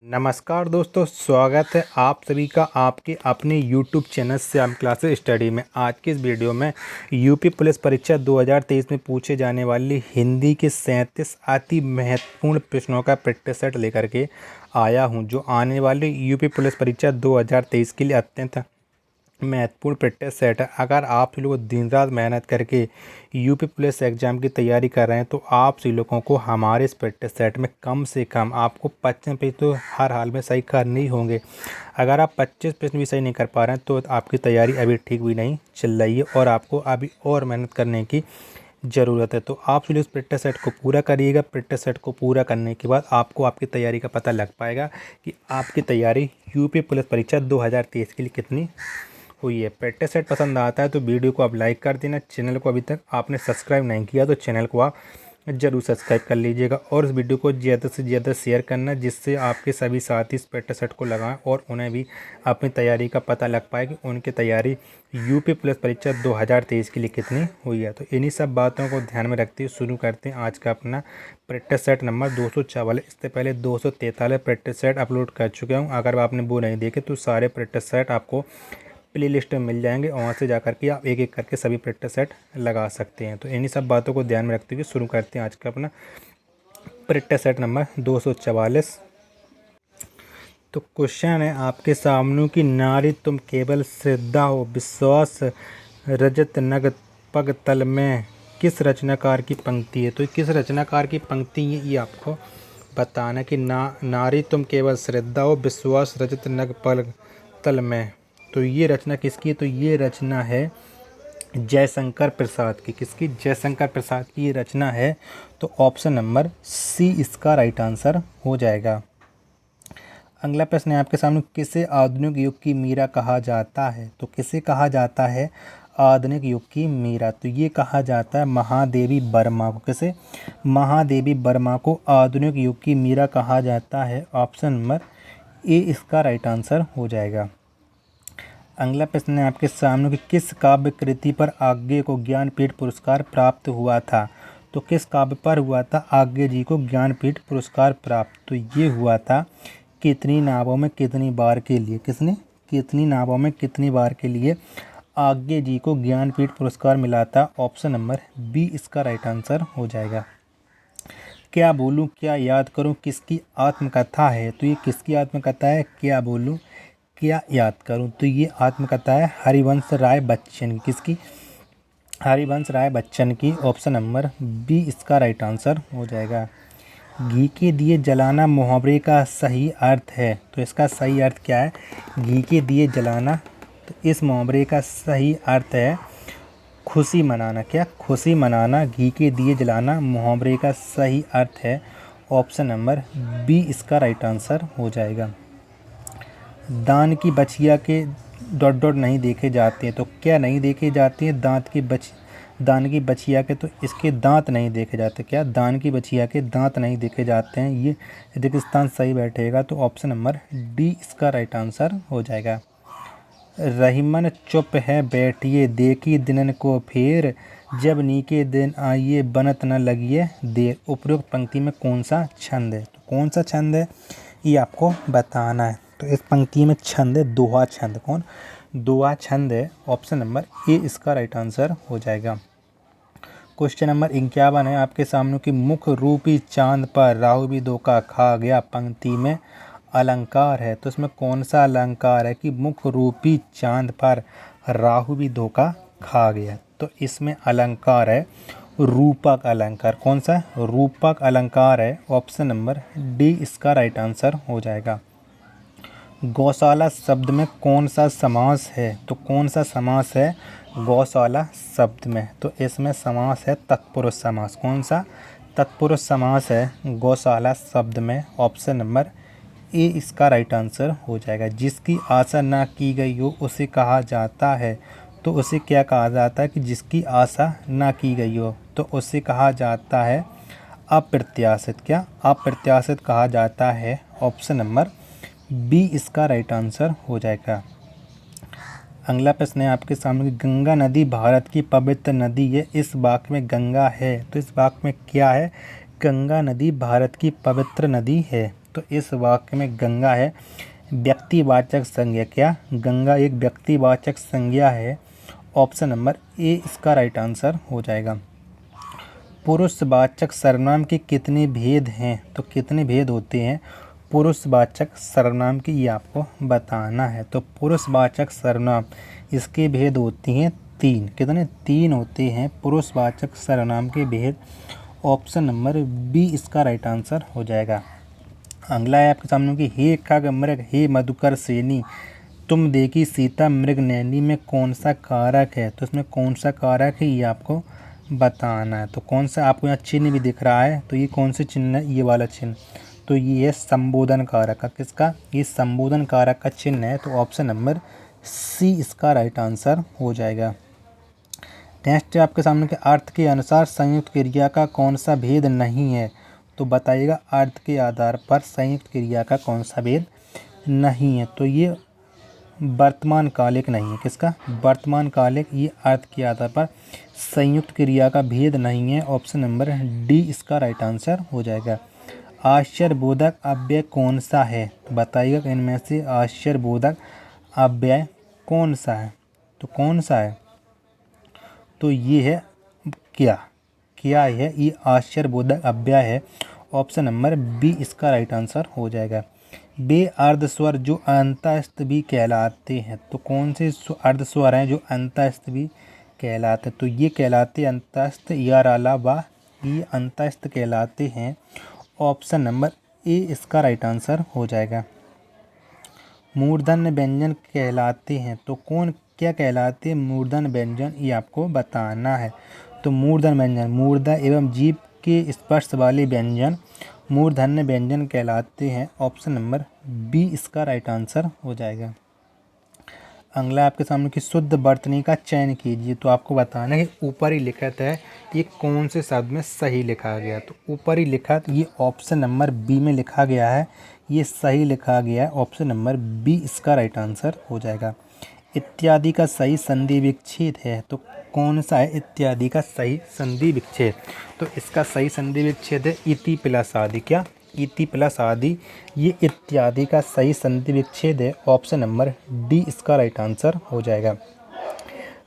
नमस्कार दोस्तों, स्वागत है आप सभी का आपके अपने YouTube channel Shyam classes study में। आज के इस वीडियो में यूपी पुलिस परीक्षा 2023 में पूछे जाने वाली हिंदी के 37 अति महत्वपूर्ण प्रश्नों का प्रैक्टिस सेट लेकर के आया हूं, जो आने वाली यूपी पुलिस परीक्षा 2023 के लिए अत्यंत महत्वपूर्ण प्रैक्टिस सेट है। अगर आप सभी लोग दिन रात मेहनत करके यूपी पुलिस एग्ज़ाम की तैयारी कर रहे हैं तो आप सभी लोगों को हमारे इस प्रैक्टिस सेट में कम से कम आपको 25 प्रश्न तो हर हाल में सही करने ही होंगे। अगर आप 25 प्रश्न भी सही नहीं कर पा रहे हैं तो आपकी तैयारी अभी ठीक भी नहीं चल रही है और आपको अभी और मेहनत करने की ज़रूरत है। तो आप सभी उस प्रैक्टिस सेट को पूरा करिएगा। प्रैक्टिस सेट को पूरा करने के बाद आपको आपकी तैयारी का पता लग पाएगा कि आपकी तैयारी यूपी पुलिस परीक्षा 2023 के लिए कितनी हुई है। प्रैक्टिस सेट पसंद आता है तो वीडियो को आप लाइक कर देना। चैनल को अभी तक आपने सब्सक्राइब नहीं किया तो चैनल को आप ज़रूर सब्सक्राइब कर लीजिएगा और इस वीडियो को ज़्यादा से ज़्यादा शेयर करना, जिससे आपके सभी साथी इस प्रैक्टिस सेट को लगाएं और उन्हें भी अपनी तैयारी का पता लग पाए कि उनकी तैयारी यूपी पुलिस परीक्षा 2023 के लिए कितनी हुई है। तो इन्हीं सब बातों को ध्यान में रखते हुए शुरू करते हैं आज का अपना प्रैक्टिस सेट नंबर 244। इससे पहले 243 प्रैक्टिस सेट अपलोड कर चुके हूँ। अगर आपने वो नहीं देखे तो सारे प्रैक्टिस सेट आपको प्ले लिस्ट में मिल जाएंगे, वहाँ से जा करके आप एक एक करके सभी प्रैक्टिस सेट लगा सकते हैं। तो इन्हीं सब बातों को ध्यान में रखते हुए शुरू करते हैं आज का अपना प्रैक्टिस सेट नंबर 244। तो क्वेश्चन है आपके सामने कि नारी तुम केवल श्रद्धा हो विश्वास रजत नग पग तल में किस रचनाकार की पंक्ति है। तो किस रचनाकार की पंक्ति है ये आपको बताना कि नारी तुम केवल श्रद्धा हो विश्वास रजत नग पग तल में। तो ये रचना किसकी है? तो ये रचना है जयशंकर प्रसाद की। किसकी? जयशंकर प्रसाद की ये रचना है। तो ऑप्शन नंबर सी इसका राइट आंसर हो जाएगा। अगला प्रश्न है आपके सामने, किसे आधुनिक युग की मीरा कहा जाता है। तो किसे कहा जाता है आधुनिक युग की मीरा? तो ये कहा जाता है महादेवी वर्मा को। किसे? महादेवी वर्मा को आधुनिक युग की मीरा कहा जाता है। ऑप्शन नंबर ए इसका राइट आंसर हो जाएगा। अगला प्रश्न है आपके सामने कि किस काव्य कृति पर आग्नेय को ज्ञानपीठ पुरस्कार प्राप्त हुआ था। तो किस काव्य पर हुआ था आग्नेय जी को ज्ञानपीठ पुरस्कार प्राप्त? तो ये हुआ था कितनी नावों में कितनी बार के लिए। किसने? कितनी नावों में कितनी बार के लिए आग्नेय जी को ज्ञानपीठ पुरस्कार मिला था। ऑप्शन नंबर बी इसका राइट आंसर हो जाएगा। क्या बोलूँ क्या याद करूँ किसकी आत्मकथा है। तो ये किसकी आत्मकथा है? क्या बोलूँ क्या याद करूं। तो ये आत्मकथा है हरिवंश राय बच्चन की। किसकी? हरिवंश राय बच्चन की। ऑप्शन नंबर बी इसका राइट आंसर हो जाएगा। घी के दिए जलाना मुहावरे का सही अर्थ है। तो इसका सही अर्थ क्या है? घी के दिए जलाना। तो इस मुहावरे का सही अर्थ है खुशी मनाना। क्या? खुशी मनाना। घी के दिए जलाना मुहावरे का सही अर्थ है। ऑप्शन नंबर बी इसका राइट आंसर हो जाएगा। दान की बछिया के डॉट डॉट नहीं देखे जाते हैं। तो क्या नहीं देखे जाते हैं? दान की बछिया के तो इसके दांत नहीं देखे जाते। क्या? दान की बछिया के दांत नहीं देखे जाते हैं। ये रेगिस्तान सही बैठेगा। तो ऑप्शन नंबर डी इसका राइट आंसर हो जाएगा। रहीमन चुप है बैठिए देखी दिनन को फेर जब नीके दिन आइए बनत न लगिए देर। उपरोक्त पंक्ति में कौन सा छंद है? तो कौन सा छंद है ये आपको बताना है। तो इस पंक्ति में छंद है दोहा छंद। कौन? दोहा छंद है। ऑप्शन नंबर ए इसका राइट आंसर हो जाएगा। क्वेश्चन नंबर 51 है आपके सामने कि मुख रूपी चांद पर राहु भी धोखा खा गया पंक्ति में अलंकार है। तो इसमें कौन सा अलंकार है कि मुख रूपी चांद पर राहु भी धोखा खा गया? तो इसमें अलंकार है रूपक अलंकार। कौन सा? रूपक अलंकार है। ऑप्शन नंबर डी इसका राइट आंसर हो जाएगा। गौशाला शब्द में कौन सा समास है? तो कौन सा समास है गौशाला शब्द में? तो इसमें समास है तत्पुरुष समास। कौन सा? तत्पुरुष समास है गौशाला शब्द में। ऑप्शन नंबर ए इसका राइट आंसर हो जाएगा। जिसकी आशा ना की गई हो उसे कहा जाता है। तो उसे क्या कहा जाता है कि जिसकी आशा ना की गई हो? तो उसे कहा जाता है अप्रत्याशित। क्या? अप्रत्याशित कहा जाता है। ऑप्शन नंबर बी इसका राइट आंसर हो जाएगा। अगला प्रश्न है आपके सामने, गंगा नदी भारत की पवित्र नदी है इस वाक्य में गंगा है। तो इस वाक्य में क्या है? गंगा नदी भारत की पवित्र नदी है। तो इस वाक्य में गंगा है व्यक्तिवाचक संज्ञा। क्या? गंगा एक व्यक्तिवाचक संज्ञा है। ऑप्शन नंबर ए इसका राइट आंसर हो जाएगा। पुरुषवाचक सर्वनाम के कितने भेद हैं? तो कितने भेद होते हैं पुरुषवाचक सर्वनाम की, ये आपको बताना है। तो पुरुषवाचक सर्वनाम इसके भेद होते हैं 3। कितने? 3 होते हैं पुरुषवाचक सर्वनाम के भेद। ऑप्शन नंबर बी इसका राइट आंसर हो जाएगा। अगला है आपके सामने कि हे खग मृग हे मधुकर सेनी तुम देखी सीता मृग नैनी में कौन सा कारक है? तो इसमें कौन सा कारक है ये आपको बताना है। तो कौन सा, आपको यहाँ चिन्ह भी दिख रहा है, तो ये कौन से चिन्ह है? ये वाला चिन्ह, तो ये है संबोधन कारक का। किसका? ये संबोधन कारक का चिन्ह है। तो ऑप्शन नंबर सी इसका राइट आंसर हो जाएगा। नेक्स्ट है आपके सामने के अर्थ के अनुसार संयुक्त क्रिया का कौन सा भेद नहीं है? तो बताइएगा अर्थ के आधार पर संयुक्त क्रिया का कौन सा भेद नहीं है? तो ये वर्तमान कालिक नहीं है। किसका? वर्तमान कालिक, ये अर्थ के आधार पर संयुक्त क्रिया का भेद नहीं है। ऑप्शन नंबर डी इसका राइट आंसर हो जाएगा। आश्चर्यबोधक अव्यय कौन सा है? बताइएगा इनमें से आश्चर्यबोधक अव्यय कौन सा है? तो कौन सा है? तो ये है क्या? क्या है? ये आश्चर्यबोधक अव्यय है। ऑप्शन नंबर बी इसका राइट आंसर हो जाएगा। वे अर्धस्वर जो अंतस्थ भी कहलाते हैं, तो कौन से अर्धस्वर हैं जो अंतस्थ भी कहलाते हैं? तो ये कहलाते अंतस्थ या अलावा, ये अंतस्थ कहलाते हैं। ऑप्शन नंबर ए इसका राइट आंसर हो जाएगा। मूर्धन्य व्यंजन कहलाते हैं, तो कौन क्या कहलाते हैं मूर्धन्य व्यंजन? ये आपको बताना है। तो मूर्धन्य व्यंजन, मूर्धा एवं जीभ के स्पर्श वाले व्यंजन मूर्धन्य व्यंजन कहलाते हैं। ऑप्शन नंबर बी इसका राइट आंसर हो जाएगा। अगला आपके सामने की शुद्ध वर्तनी का चयन कीजिए। तो आपको बताना है कि ऊपर ही लिखित है ये कौन से शब्द में सही लिखा गया। तो ऊपर ही लिखित ये ऑप्शन नंबर बी में लिखा गया है, ये सही लिखा गया है। ऑप्शन नंबर बी इसका राइट आंसर हो जाएगा। इत्यादि का सही संधि विच्छेद है, तो कौन सा है इत्यादि का सही संधि विच्छेद? तो इसका सही संधि विच्छेद है इति प्लस आदि। क्या? इति प्लस आदि, ये इत्यादि का सही संधि विच्छेद है। ऑप्शन नंबर डी इसका राइट आंसर हो जाएगा।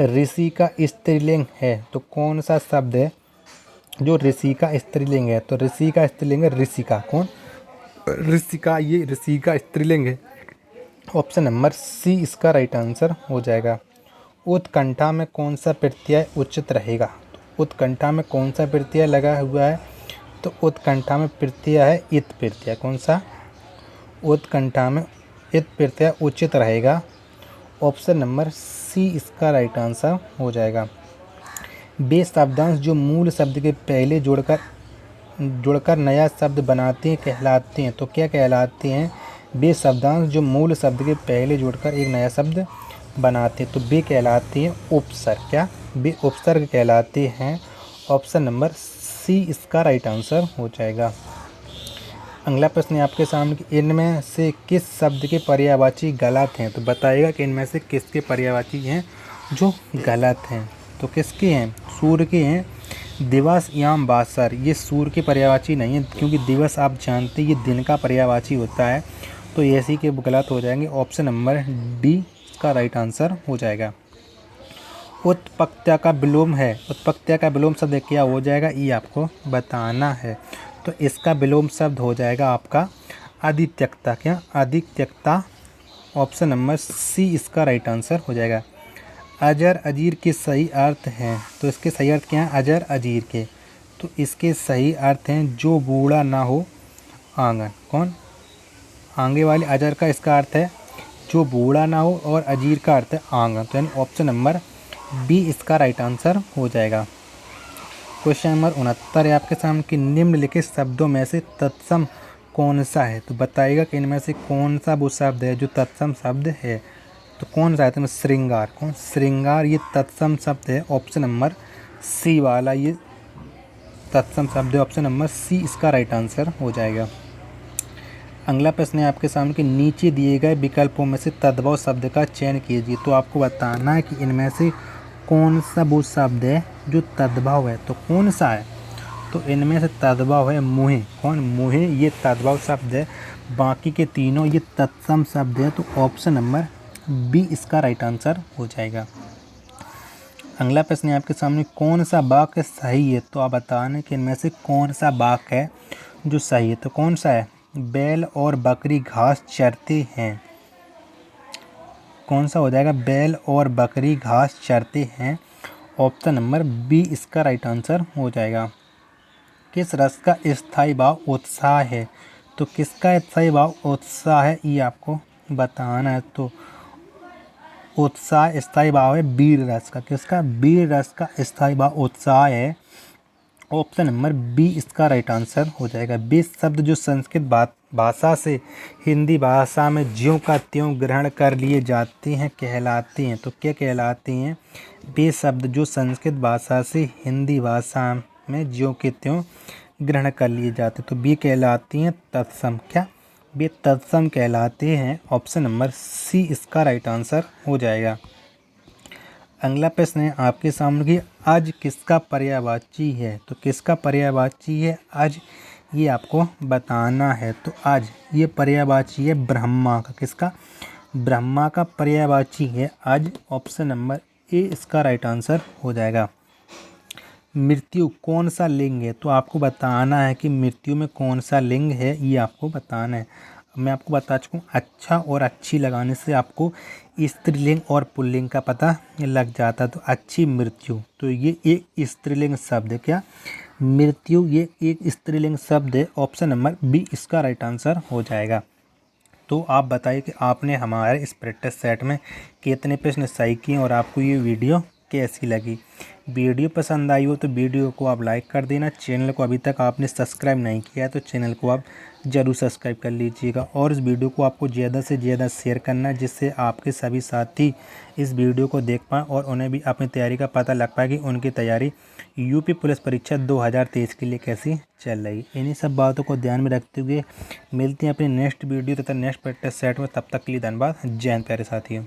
ऋषि का स्त्रीलिंग है, तो कौन सा शब्द है जो ऋषि का स्त्रीलिंग है? तो ऋषि का स्त्रीलिंग है ऋषिका। कौन? ऋषिका, ये ऋषि का स्त्रीलिंग है। ऑप्शन नंबर सी इसका राइट आंसर हो जाएगा। उत्कंठा में कौन सा प्रत्यय उचित रहेगा? तो उत्कंठा में कौन सा प्रत्यय लगा हुआ है? तो उत्कंठा में प्रत्यय है इत प्रत्यय। कौन सा? उत्कंठा में इत प्रत्यय उचित रहेगा। ऑप्शन नंबर सी इसका राइट आंसर हो जाएगा। वे शब्दांश जो मूल शब्द के पहले जोड़कर नया शब्द बनाते हैं कहलाते हैं, तो क्या कहलाते हैं? वे शब्दांश जो मूल शब्द के पहले जोड़कर एक नया शब्द बनाते हैं, तो वे कहलाते हैं उपसर्ग। क्या? वे उपसर्ग कहलाते हैं। ऑप्शन नंबर सी इसका राइट आंसर हो जाएगा। अगला प्रश्न है आपके सामने कि इनमें से किस शब्द के पर्यायवाची गलत हैं? तो बताइएगा कि इनमें से किसके पर्यायवाची हैं जो गलत हैं? तो किसके हैं? सूर्य के हैं। दिवस याम बासर, ये सूर्य के पर्यायवाची नहीं है, क्योंकि दिवस आप जानते हैं ये दिन का पर्यायवाची होता है। तो ऐसे के गलत हो जाएंगे। ऑप्शन नंबर डी का राइट आंसर हो जाएगा। उत्पत्त्या का विलोम है, उत्पत्त्या का विलोम शब्द क्या हो जाएगा ये आपको बताना है। तो इसका विलोम शब्द हो जाएगा आपका आदित्यक्ता। क्या? आदित्यक्ता। ऑप्शन नंबर सी इसका राइट आंसर हो जाएगा। अजर अजीर के सही अर्थ हैं, तो इसके सही अर्थ क्या हैं? अजर अजीर के, तो इसके सही अर्थ हैं जो बूढ़ा ना हो आंगन। कौन? आगे वाले अजर का इसका अर्थ है जो बूढ़ा ना हो, और अजीर का अर्थ है आंगन। तो यानी ऑप्शन नंबर बी इसका राइट आंसर हो जाएगा। क्वेश्चन नंबर 69 है आपके सामने कि निम्नलिखित शब्दों में से तत्सम कौन सा है? तो बताइएगा कि इनमें से कौन सा वो शब्द है जो तत्सम शब्द है। तो कौन सा है? तो श्रृंगार। कौन? श्रृंगार ये तत्सम शब्द है। ऑप्शन नंबर सी वाला ये तत्सम शब्द है। ऑप्शन नंबर सी इसका राइट आंसर हो जाएगा। अगला प्रश्न है आपके सामने कि नीचे दिए गए विकल्पों में से तद्भव शब्द का चयन कीजिए। तो आपको बताना है कि इनमें से कौन सा वो शब्द है जो तद्भव है। तो कौन सा है? तो इनमें से तद्भव है मुहे। कौन? मुहे ये तद्भव शब्द है। बाकी के तीनों ये तत्सम शब्द है, तो ऑप्शन नंबर बी इसका राइट आंसर हो जाएगा। अगला प्रश्न है आपके सामने, कौन सा वाक्य सही है? तो आप बताने कि इनमें से कौन सा वाक्य है जो सही है। तो कौन सा है? बैल और बकरी घास चरते हैं। कौन सा हो जाएगा? बैल और बकरी घास चरते हैं। ऑप्शन नंबर बी इसका राइट आंसर हो जाएगा। किस रस का स्थायी भाव उत्साह है? तो किसका स्थायी भाव उत्साह है ये आपको बताना है। तो उत्साह स्थायी भाव है वीर रस का। किसका? वीर रस का स्थायी भाव उत्साह है। ऑप्शन नंबर बी इसका राइट आंसर हो जाएगा। वे शब्द जो संस्कृत भाषा से हिंदी भाषा में ज्यों का त्यों ग्रहण कर लिए जाते हैं कहलाते हैं। तो क्या कहलाते हैं? वे शब्द जो संस्कृत भाषा से हिंदी भाषा में ज्यों के त्यों ग्रहण कर लिए जाते हैं, तो वे कहलाती हैं तत्सम। क्या? वे तत्सम कहलाते हैं। ऑप्शन नंबर सी इसका राइट आंसर हो जाएगा। अगला प्रश्न है आपके सामने कि आज किसका पर्यायवाची है? तो किसका पर्यायवाची है आज ये आपको बताना है। तो आज ये पर्यायवाची है ब्रह्मा का। किसका? ब्रह्मा का पर्यायवाची है आज। ऑप्शन नंबर ए इसका राइट आंसर हो जाएगा। मृत्यु कौन सा लिंग है? तो आपको बताना है कि मृत्यु में कौन सा लिंग है ये आपको बताना है। मैं आपको बता चुका हूँ, अच्छा और अच्छी लगाने से आपको स्त्रीलिंग और पुल्लिंग का पता लग जाता है। तो अच्छी मृत्यु, तो ये एक स्त्रीलिंग शब्द है। क्या? मृत्यु ये एक स्त्रीलिंग शब्द है। ऑप्शन नंबर बी इसका राइट आंसर हो जाएगा। तो आप बताइए कि आपने हमारे इस प्रैक्टिस सेट में कितने प्रश्न सही किए और आपको ये वीडियो कैसी लगी। वीडियो पसंद आई हो तो वीडियो को आप लाइक कर देना। चैनल को अभी तक आपने सब्सक्राइब नहीं किया है तो चैनल को आप ज़रूर सब्सक्राइब कर लीजिएगा। और इस वीडियो को आपको ज़्यादा से ज़्यादा शेयर करना है, जिससे आपके सभी साथी इस वीडियो को देख पाएँ और उन्हें भी अपनी तैयारी का पता लग पाए कि उनकी तैयारी यूपी पुलिस परीक्षा 2023 के लिए कैसी चल रही। इन्हीं सब बातों को ध्यान में रखते हुए मिलते हैं अपनी नेक्स्ट वीडियो तथा नेक्स्ट प्रैक्टिस सेट में। तब तक के लिए धन्यवाद। जय हिंद प्यारे साथियों।